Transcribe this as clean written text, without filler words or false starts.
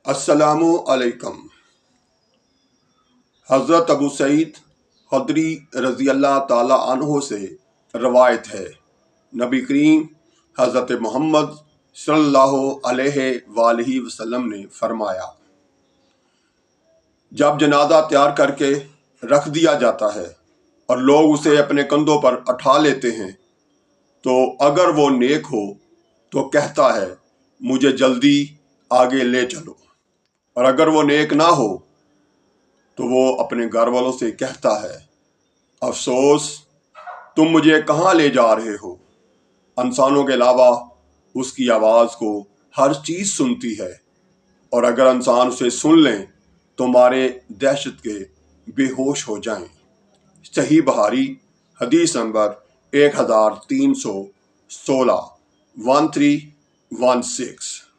السلام علیکم۔ حضرت ابو سعید خدری رضی اللہ تعالی عنہ سے روایت ہے، نبی کریم حضرت محمد صلی اللہ علیہ وآلہ وسلم نے فرمایا، جب جنازہ تیار کر کے رکھ دیا جاتا ہے اور لوگ اسے اپنے کندھوں پر اٹھا لیتے ہیں تو اگر وہ نیک ہو تو کہتا ہے مجھے جلدی آگے لے چلو، اور اگر وہ نیک نہ ہو تو وہ اپنے گھر والوں سے کہتا ہے افسوس، تم مجھے کہاں لے جا رہے ہو؟ انسانوں کے علاوہ اس کی آواز کو ہر چیز سنتی ہے، اور اگر انسان اسے سن لیں تو مارے دہشت کے بے ہوش ہو جائیں۔ صحیح بخاری حدیث نمبر 1316 1316